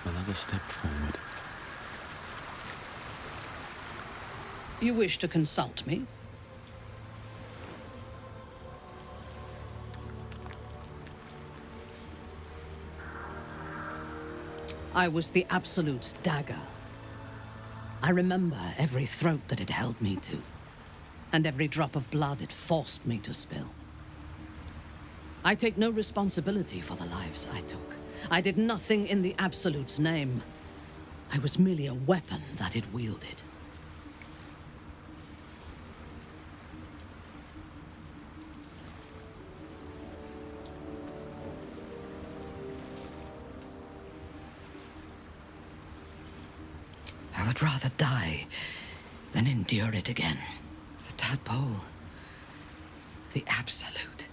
Another step forward. You wish to consult me? I was the Absolute's dagger. I remember every throat that it held me to, and every drop of blood it forced me to spill. I take no responsibility for the lives I took. I did nothing in the Absolute's name. I was merely a weapon that it wielded. I would rather die than endure it again. The tadpole, the Absolute.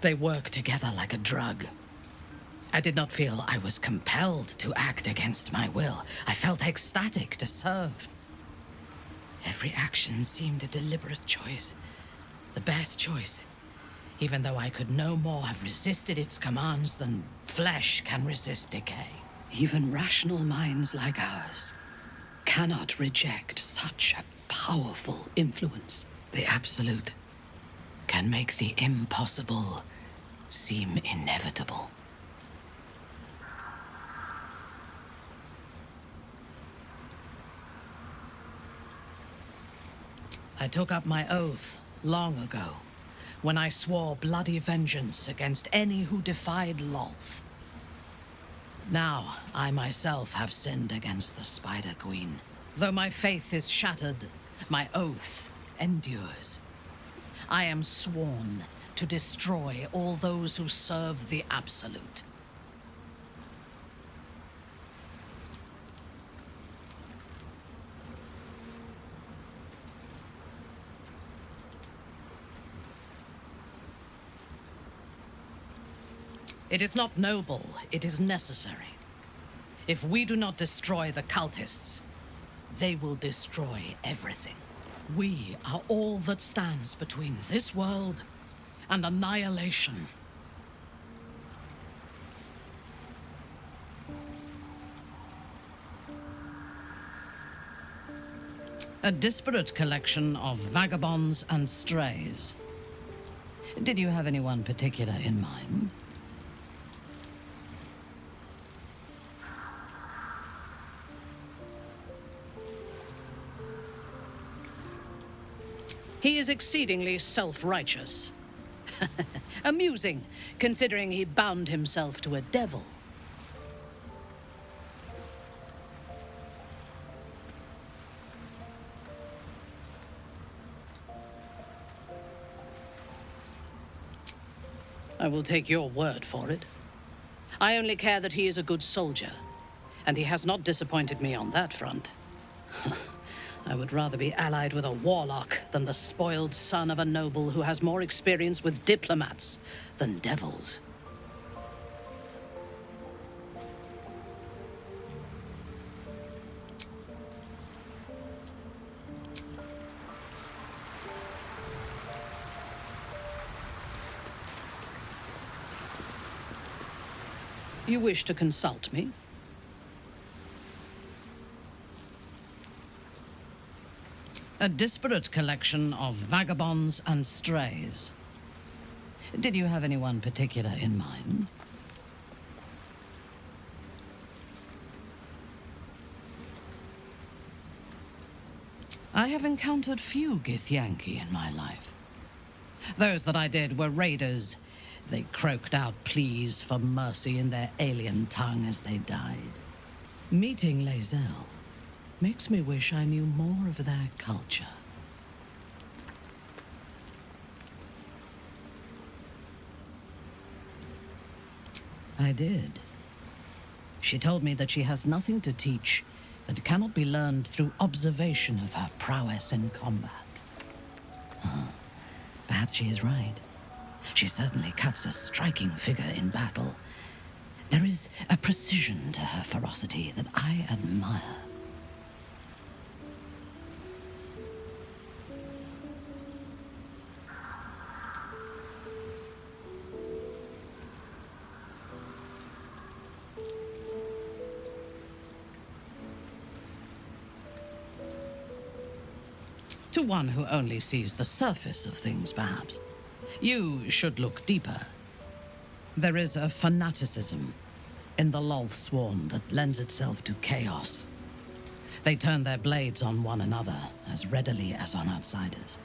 They work together like a drug. I did not feel I was compelled to act against my will. I felt ecstatic to serve. Every action seemed a deliberate choice. The best choice. Even though I could no more have resisted its commands than flesh can resist decay. Even rational minds like ours cannot reject such a powerful influence. The Absolute can make the impossible seem inevitable. I took up my oath long ago, when I swore bloody vengeance against any who defied Lolth. Now, I myself have sinned against the Spider Queen. Though my faith is shattered, my oath endures. I am sworn to destroy all those who serve the Absolute. It is not noble, it is necessary. If we do not destroy the cultists, they will destroy everything. We are all that stands between this world and annihilation. A disparate collection of vagabonds and strays. Did you have anyone particular in mind? He is exceedingly self-righteous. Amusing, considering he bound himself to a devil. I will take your word for it. I only care that he is a good soldier, and he has not disappointed me on that front. I would rather be allied with a warlock than the spoiled son of a noble who has more experience with diplomats than devils. You wish to consult me? A disparate collection of vagabonds and strays. Did you have anyone particular in mind? I have encountered few Githyanki in my life. Those that I did were raiders. They croaked out pleas for mercy in their alien tongue as they died. Meeting Lae'zel makes me wish I knew more of their culture. I did. She told me that she has nothing to teach that cannot be learned through observation of her prowess in combat. Perhaps she is right. She certainly cuts a striking figure in battle. There is a precision to her ferocity that I admire. To one who only sees the surface of things, perhaps. You should look deeper. There is a fanaticism in the Lolth-sworn that lends itself to chaos. They turn their blades on one another as readily as on outsiders.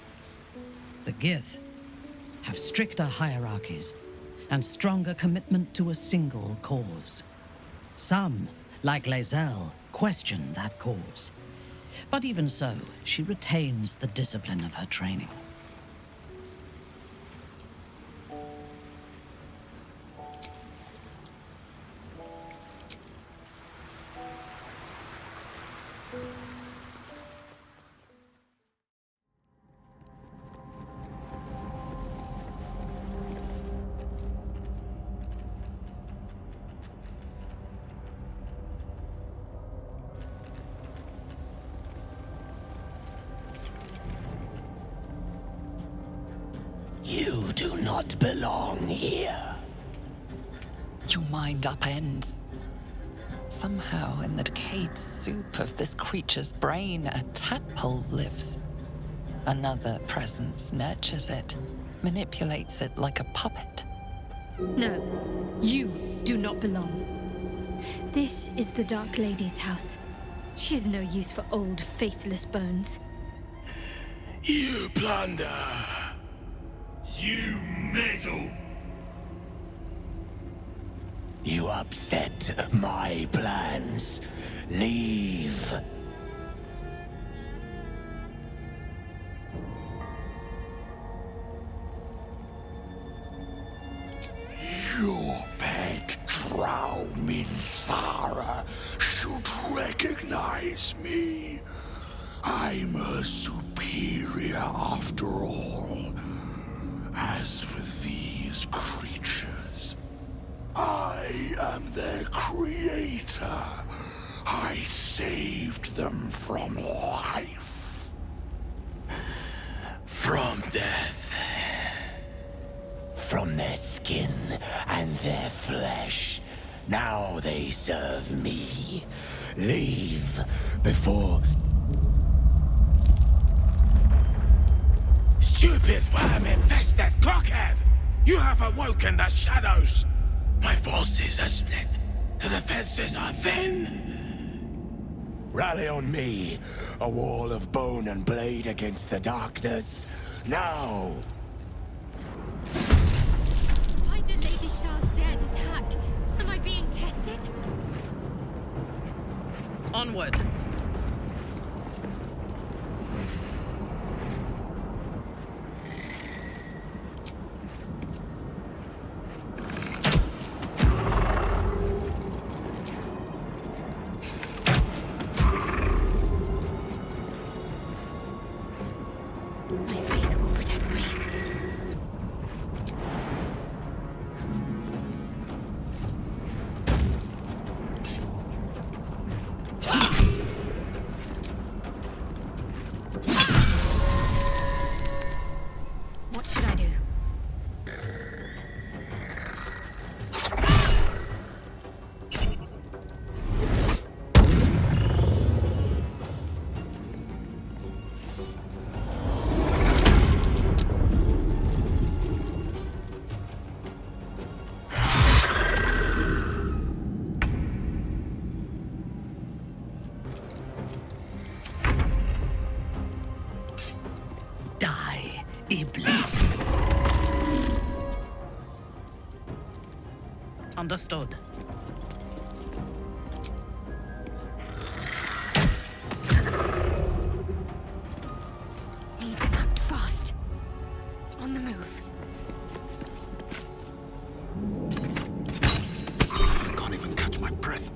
The Gith have stricter hierarchies and stronger commitment to a single cause. Some, like Lae'zel, question that cause. But even so, she retains the discipline of her training. You do not belong here. Your mind upends. Somehow, in the decayed soup of this creature's brain, a tadpole lives. Another presence nurtures it, manipulates it like a puppet. No, you do not belong. This is the Dark Lady's house. She has no use for old, faithless bones. You plunder. You meddle! You upset my plans. Leave. Your pet drow Minthara should recognize me. I'm a superior after all. As for these creatures, I am their creator. I saved them from life. From death. From their skin and their flesh. Now they serve me. Leave before... Stupid worm-infested cockhead! You have awoken the shadows! My forces are split. The defenses are thin. Rally on me. A wall of bone and blade against the darkness. Now! Why did Lady Shah's dead attack? Am I being tested? Onward. My faith will protect me. What should I do? Die, Iblis. Understood. Need to act fast. On the move. I can't even catch my breath.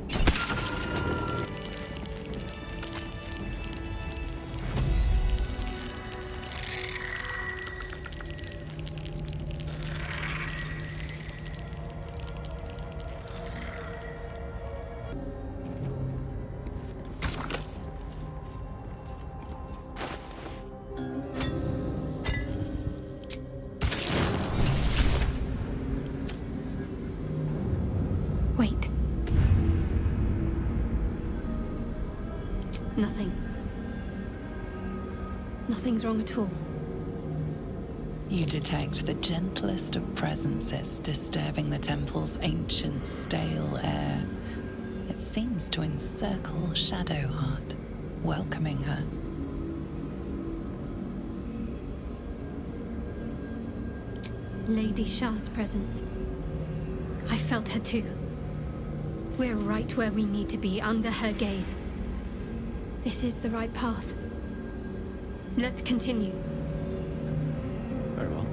Wait. Nothing. Nothing's wrong at all. You detect the gentlest of presences disturbing the temple's ancient, stale air. It seems to encircle Shadowheart, welcoming her. Lady Shah's presence. I felt her too. We're right where we need to be, under her gaze. This is the right path. Let's continue. Very well.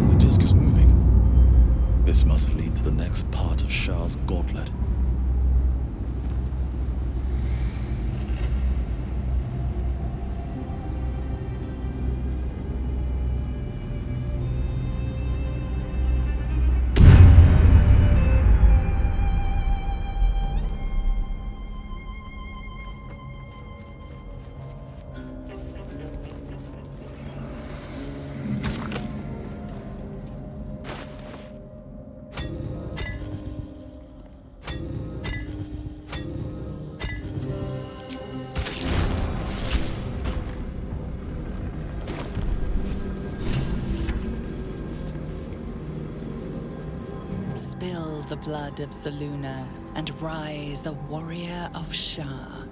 The disc is moving. This must lead to the next part of Shah's gauntlet. Spill the blood of Zaluna and rise a warrior of Shah.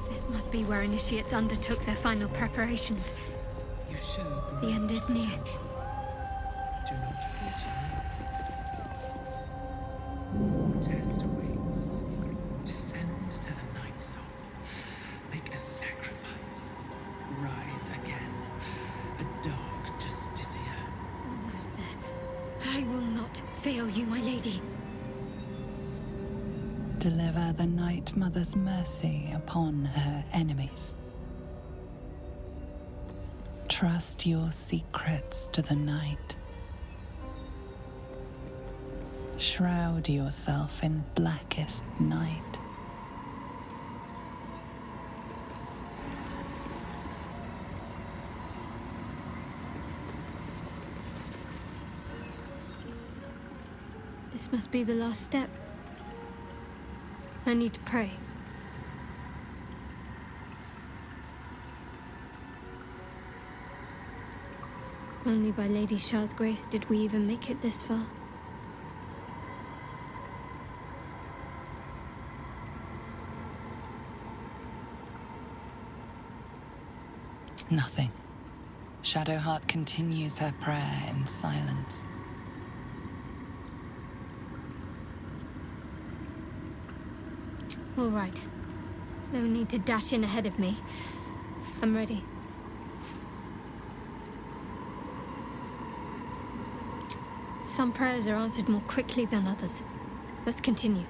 This must be where initiates undertook their final preparations. You show The end is near. potential. Do not falter now. Your test awaits. Descend to the Nightsong. Make a sacrifice. Rise again. A dark justiciar. Almost there. I will not fail you, my lady. Deliver the Night Mother's mercy upon her enemies. Trust your secrets to the night. Shroud yourself in blackest night. This must be the last step. I need to pray. Only by Lady Shah's grace did we even make it this far. Nothing. Shadowheart continues her prayer in silence. All right. No need to dash in ahead of me. I'm ready. Some prayers are answered more quickly than others. Let's continue.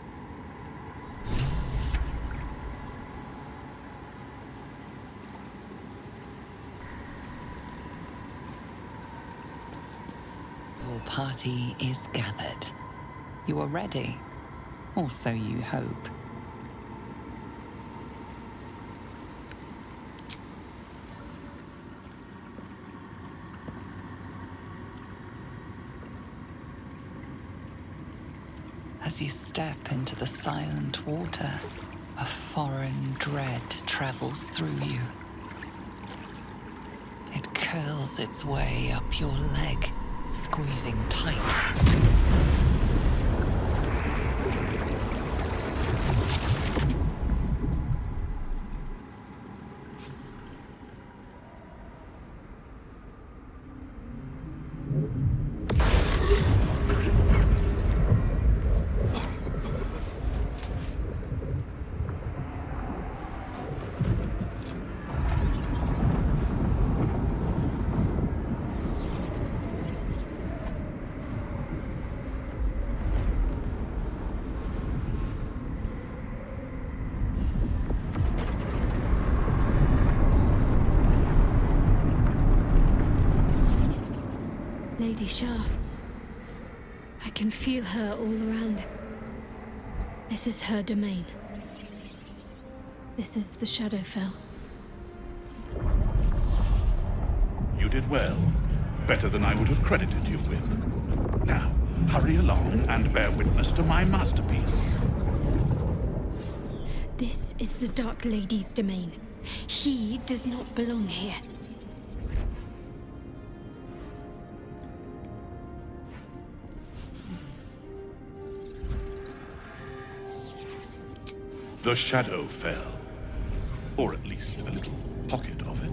Your party is gathered. You are ready, or so you hope. As you step into the silent water, a foreign dread travels through you. It curls its way up your leg, squeezing tight. Lady Shah. I can feel her all around. This is her domain. This is the Shadowfell. You did well. better than I would have credited you with. Now, hurry along and bear witness to my masterpiece. This is the Dark Lady's domain. He does not belong here. The Shadowfell, or at least a little pocket of it,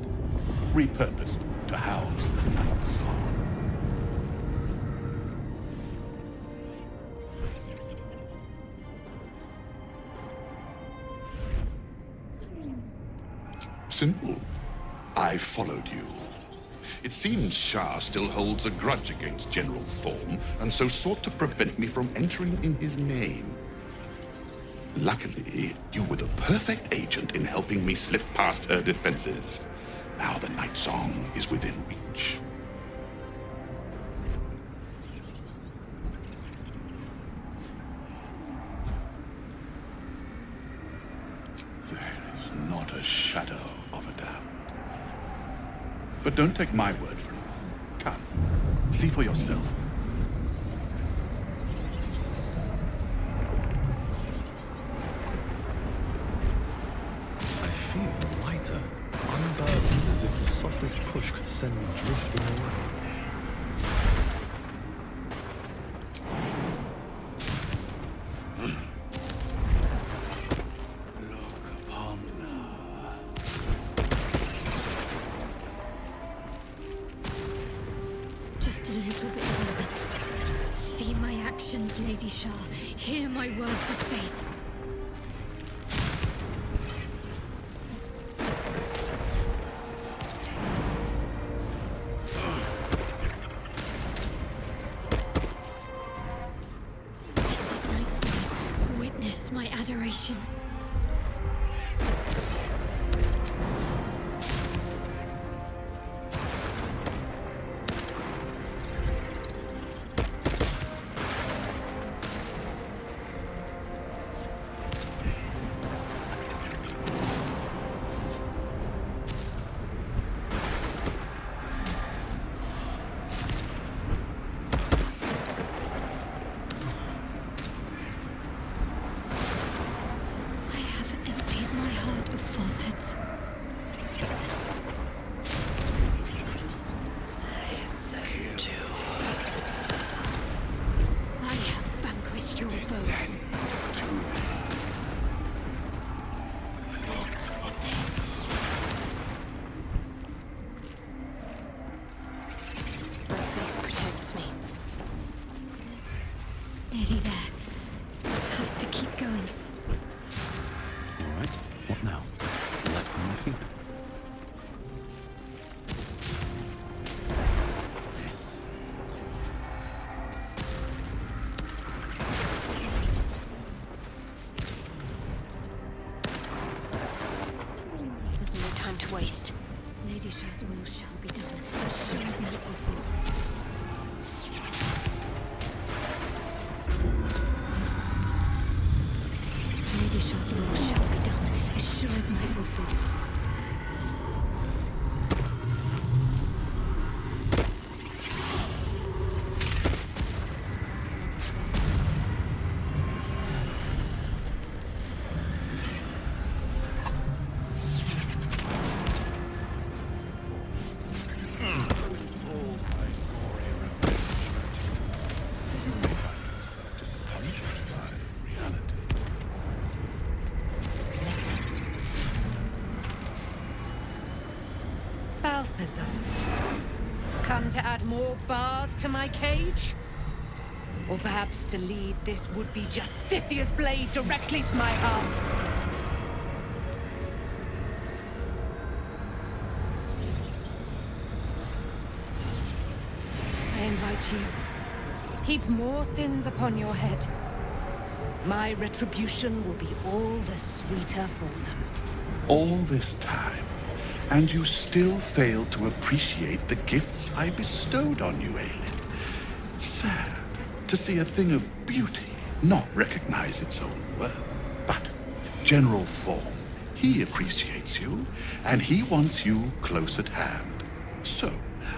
repurposed to house the Nightsong. Simple. I followed you. It seems Shah still holds a grudge against General Thorm, and so sought to prevent me from entering in his name. Luckily, you were the perfect agent in helping me slip past her defenses. Now the Nightsong is within reach. There is not a shadow of a doubt. But don't take my word for it. Come, see for yourself. I feel lighter, unburdened, as if the softest push could send me drifting away. Look upon her. Just a little bit further. See my actions, Lady Shah. Hear my words of faith. Listen to her. Blessed Nightsong, witness my adoration. I haven't emptied my heart of falsehoods. Listen to I have vanquished your foes. descend to her. Look upon My faith protects me. Nearly there. Have to keep going. All right. What now? Light on my feet. this. There's no time to waste. Lady Shah's will shall be done, as sure as night will fall. Lady Shah's will shall be done, as sure as night will fall. All my gory revenge fantasies, you may find yourself disappointed by reality. Balthazar, come to add more bars to my cage? Or perhaps to lead this would-be Justicia's blade directly to my heart? I invite you. Heap more sins upon your head. My retribution will be all the sweeter for them. All this time, and you still fail to appreciate the gifts I bestowed on you, Aylin. Sad to see a thing of beauty not recognize its own worth. But General Thorm, he appreciates you, and he wants you close at hand. So,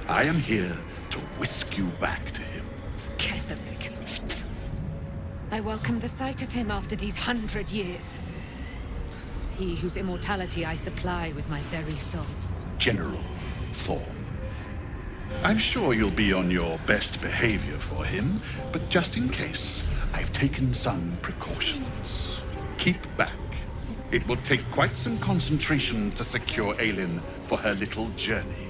I am here to whisk you back to him. Catholic. I welcome the sight of him after these 100 years. He whose immortality I supply with my very soul. General Thorn. I'm sure you'll be on your best behavior for him, but just in case, I've taken some precautions. Keep back. It will take quite some concentration to secure Aylin for her little journey.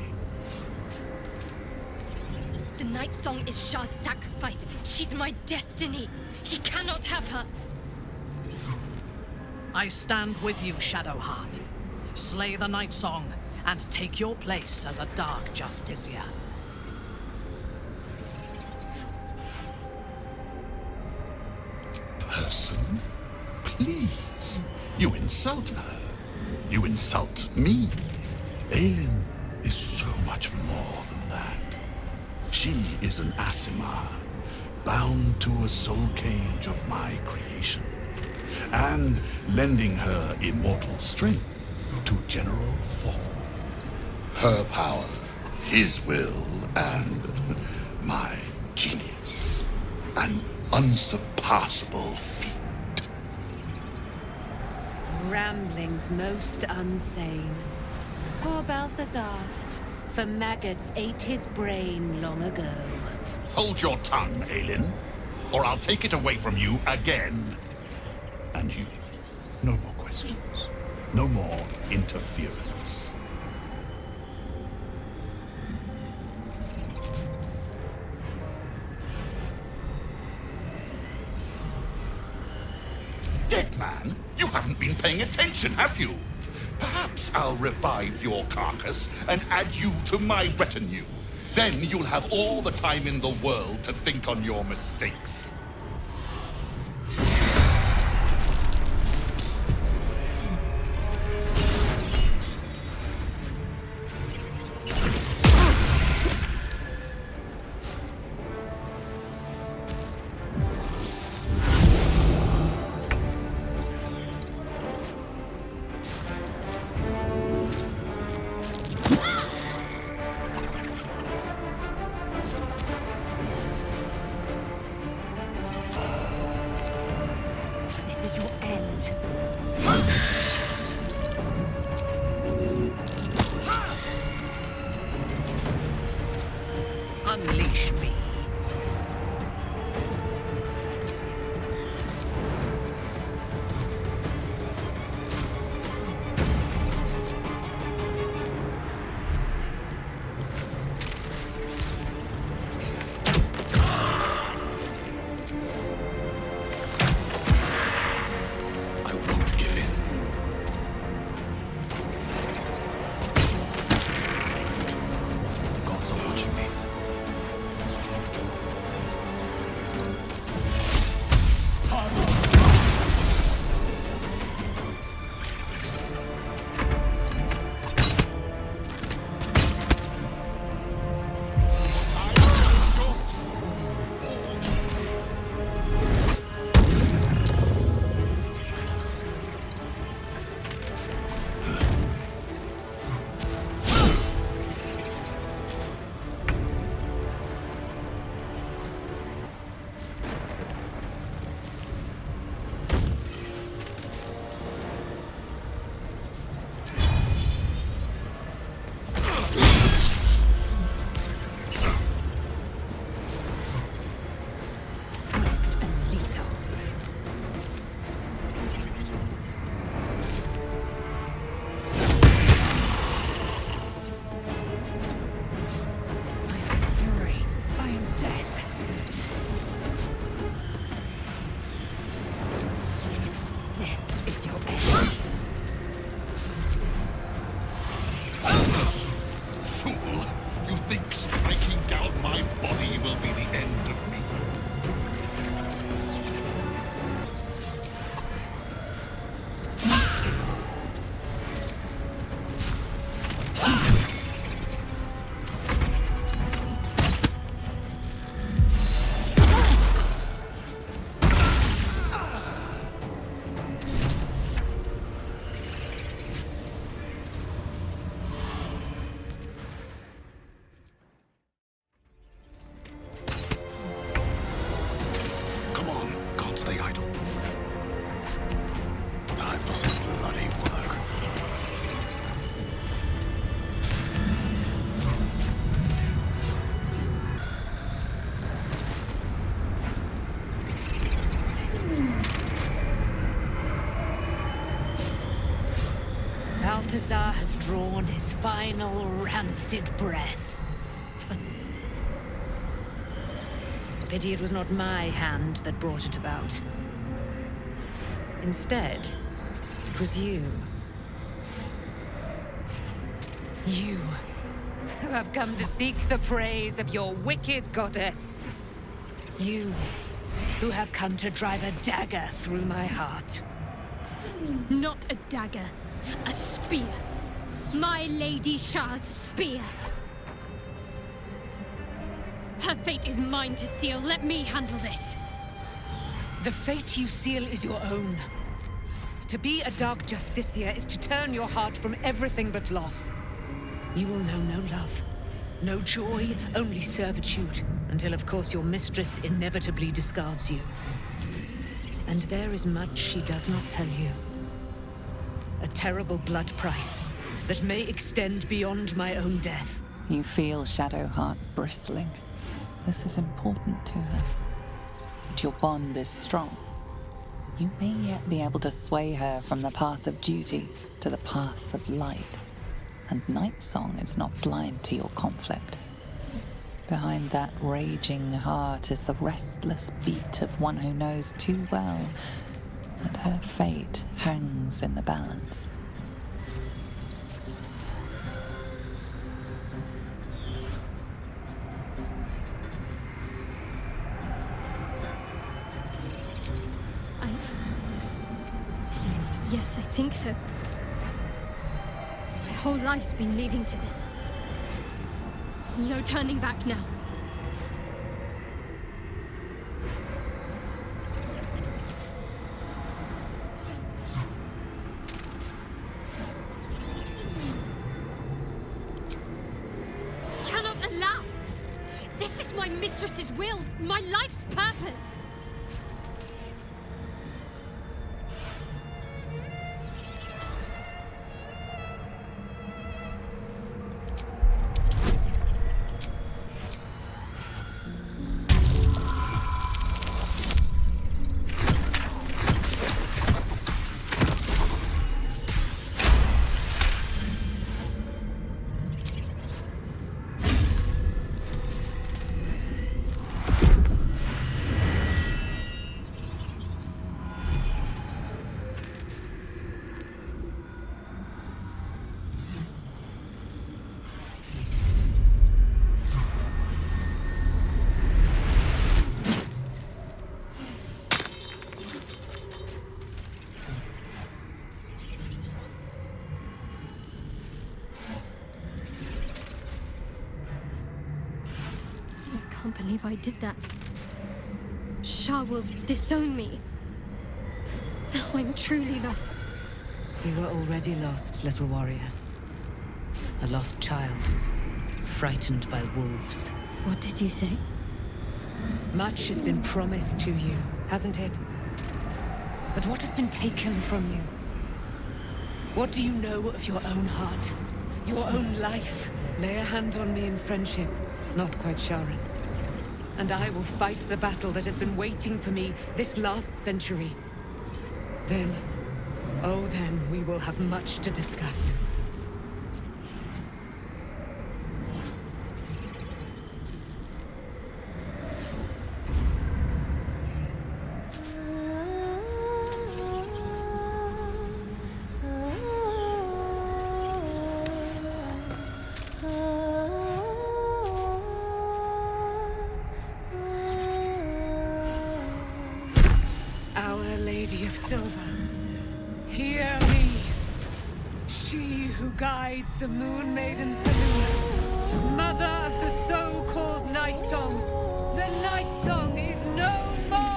The Nightsong is Shah's sacrifice. She's my destiny. He cannot have her. I stand with you, Shadowheart. Slay the Nightsong and take your place as a Dark Justiciar. Person? Please. You insult her. You insult me. Aylin is so much more than that. She is an Aasimar, bound to a soul cage of my creation, and lending her immortal strength to General Thorn. Her power, his will, and my genius. An unsurpassable feat. Ramblings most unsane. Poor Balthazar. For maggots ate his brain long ago. Hold your tongue, Aylin, or I'll take it away from you again. And you, no more questions. No more interference. Dead man, you haven't been paying attention, have you? Perhaps I'll revive your carcass and add you to my retinue. Then you'll have all the time in the world to think on your mistakes. Balthazar has drawn his final rancid breath. A pity it was not my hand that brought it about. Instead, it was you. You, who have come to seek the praise of your wicked goddess. You, who have come to drive a dagger through my heart. Not a dagger, a spear. My Lady Shah's spear. Her fate is mine to seal. Let me handle this. The fate you seal is your own. To be a Dark Justicia is to turn your heart from everything but loss. You will know no love, no joy, only servitude, until of course your mistress inevitably discards you. And there is much she does not tell you. A terrible blood price that may extend beyond my own death. You feel Shadowheart bristling. This is important to her. But your bond is strong. You may yet be able to sway her from the path of duty to the path of light. And Nightsong is not blind to your conflict. Behind that raging heart is the restless beat of one who knows too well that her fate hangs in the balance. Yes, I think so. My whole life's been leading to this. No turning back now. Cannot allow! This is my mistress's will, my life's purpose! I can't believe I did that. Shah will disown me. Now I'm truly lost. You were already lost, little warrior. A lost child, frightened by wolves. What did you say? Much has been promised to you, hasn't it? But what has been taken from you? What do you know of your own heart? Your own life? Lay a hand on me in friendship, not quite Sharon. And I will fight the battle that has been waiting for me this last century. Then, oh then, we will have much to discuss. Lady of Silver, hear me. She who guides the Moon Maiden Selûne, mother of the so-called Nightsong. The Nightsong is no more!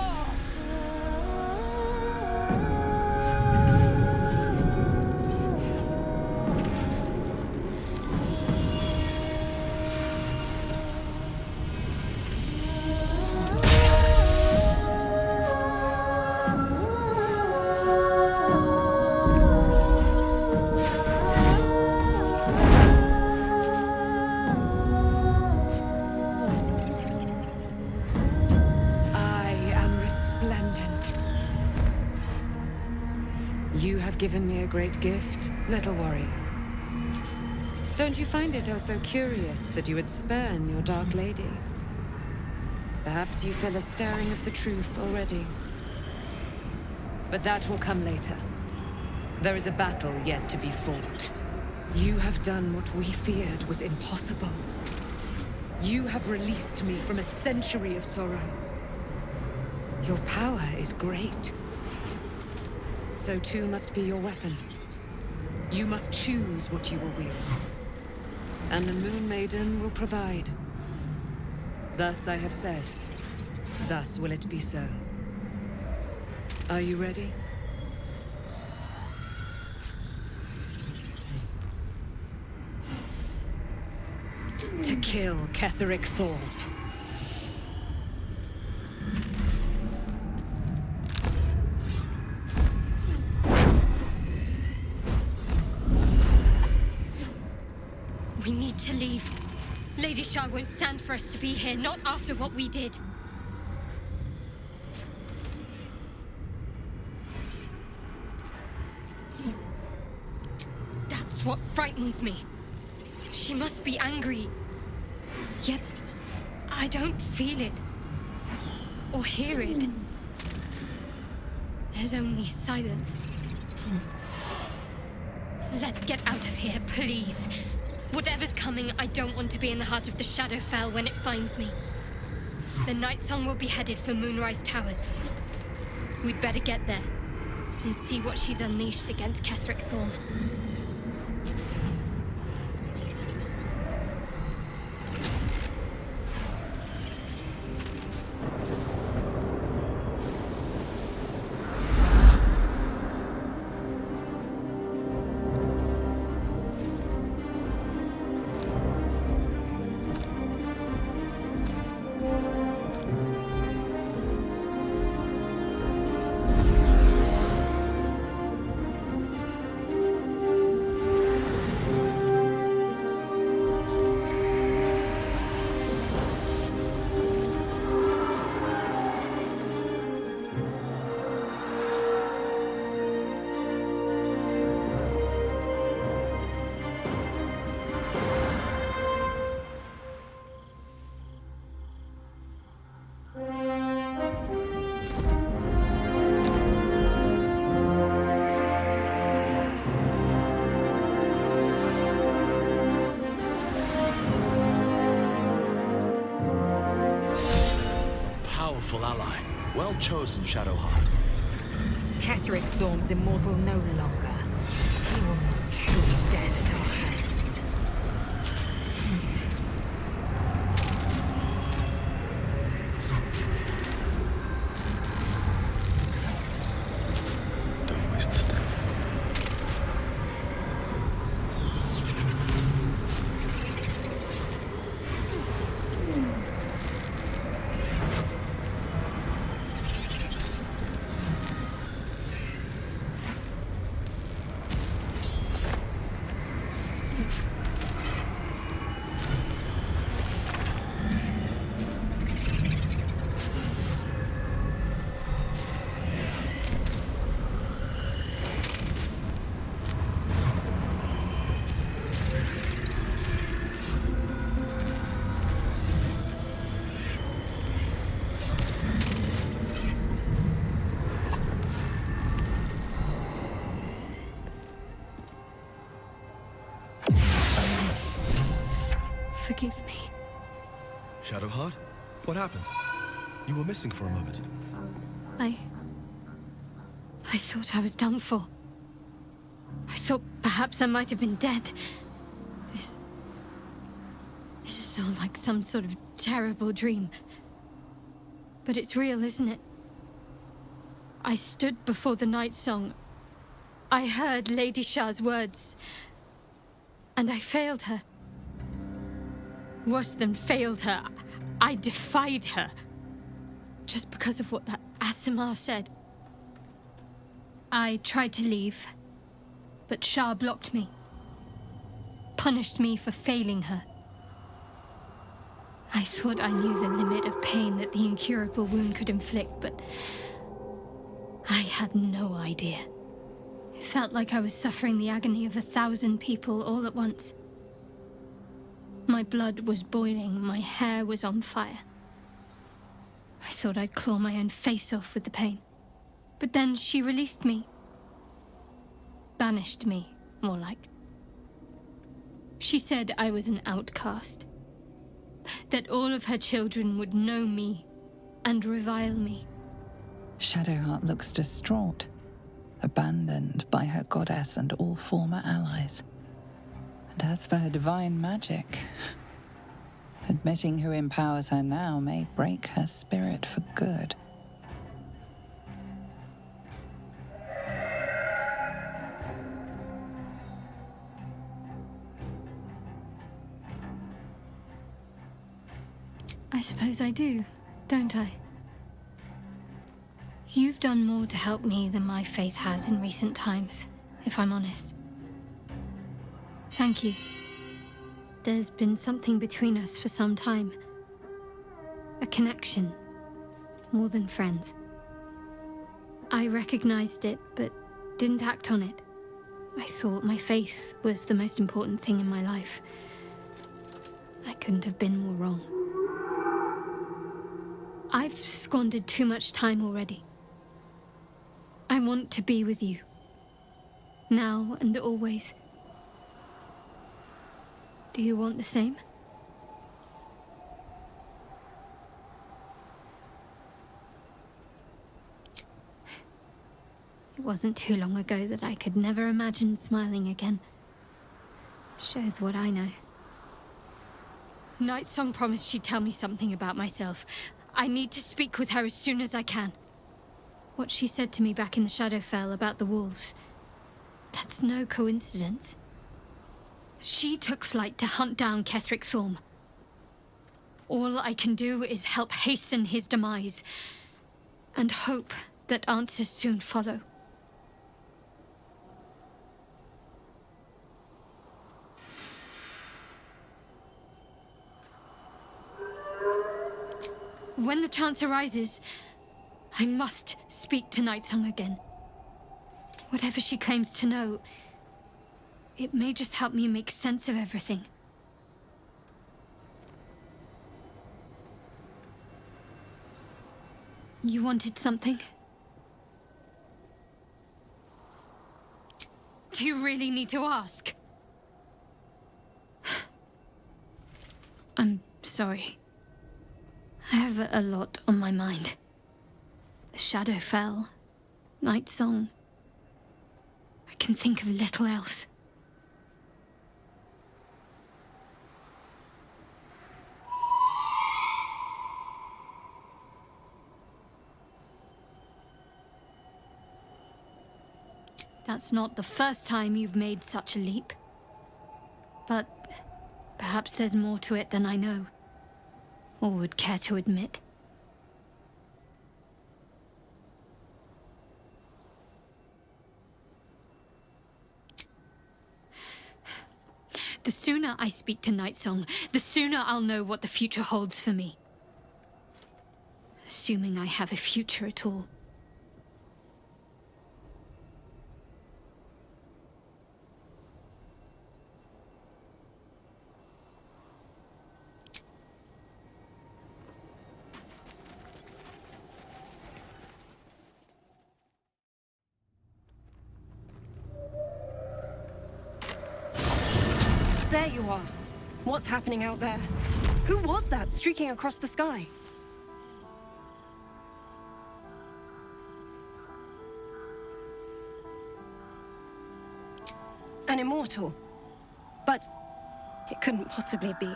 You have given me a great gift, little warrior. Don't you find it oh so curious that you would spurn your Dark Lady? Perhaps you feel a stirring of the truth already. But that will come later. There is a battle yet to be fought. You have done what we feared was impossible. You have released me from a century of sorrow. Your power is great. So too must be your weapon. You must choose what you will wield. And the Moon Maiden will provide. Thus I have said. Thus will it be so. Are you ready? To kill Ketheric Thorn. We need to leave. Lady Shah won't stand for us to be here, not after what we did. That's what frightens me. She must be angry. Yet, I don't feel it. Or hear it. There's only silence. Let's get out of here, please. Whatever's coming, I don't want to be in the heart of the Shadowfell when it finds me. The Nightsong will be headed for Moonrise Towers. We'd better get there and see what she's unleashed against Ketheric Thorn. Ally. Well chosen, Shadowheart. Ketheric Thorn's immortal no longer. He will not choose death at our hands. Don't waste the step. Forgive me. Shadowheart? What happened? You were missing for a moment. I thought I was done for. I thought perhaps I might have been dead. This is all like some sort of terrible dream. But it's real, isn't it? I stood before the Nightsong. I heard Lady Shah's words. And I failed her. Worse than failed her, I defied her. Just because of what that Aasimar said. I tried to leave, but Shah blocked me. Punished me for failing her. I thought I knew the limit of pain that the incurable wound could inflict, but I had no idea. It felt like I was suffering the agony of 1,000 people all at once. My blood was boiling, my hair was on fire. I thought I'd claw my own face off with the pain. But then she released me. Banished me, more like. She said I was an outcast. That all of her children would know me and revile me. Shadowheart looks distraught, abandoned by her goddess and all former allies. And as for her divine magic, admitting who empowers her now may break her spirit for good. I suppose I do, don't I? You've done more to help me than my faith has in recent times, if I'm honest. Thank you. There's been something between us for some time. A connection, more than friends. I recognized it, but didn't act on it. I thought my faith was the most important thing in my life. I couldn't have been more wrong. I've squandered too much time already. I want to be with you. Now and always. Do you want the same? It wasn't too long ago that I could never imagine smiling again. Shows what I know. Nightsong promised she'd tell me something about myself. I need to speak with her as soon as I can. What she said to me back in the Shadowfell about the wolves, that's no coincidence. She took flight to hunt down Ketheric Thorm. All I can do is help hasten his demise, and hope that answers soon follow. When the chance arises, I must speak to Nightsong again. Whatever she claims to know, it may just help me make sense of everything. You wanted something? Do you really need to ask? I'm sorry. I have a lot on my mind. The Shadowfell, Nightsong. I can think of little else. That's not the first time you've made such a leap. But perhaps there's more to it than I know, or would care to admit. The sooner I speak to Nightsong, the sooner I'll know what the future holds for me. Assuming I have a future at all. There you are. What's happening out there? Who was that streaking across the sky? An immortal. But it couldn't possibly be.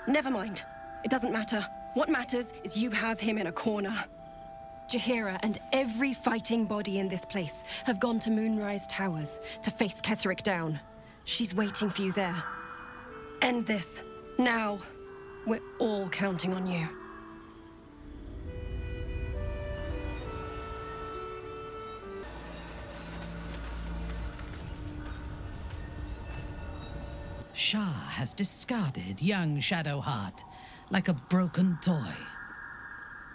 Never mind. It doesn't matter. What matters is you have him in a corner. Jaheira and every fighting body in this place have gone to Moonrise Towers to face Ketheric down. She's waiting for you there. End this. Now. We're all counting on you. Shah has discarded young Shadowheart like a broken toy.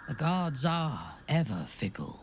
The gods are ever fickle.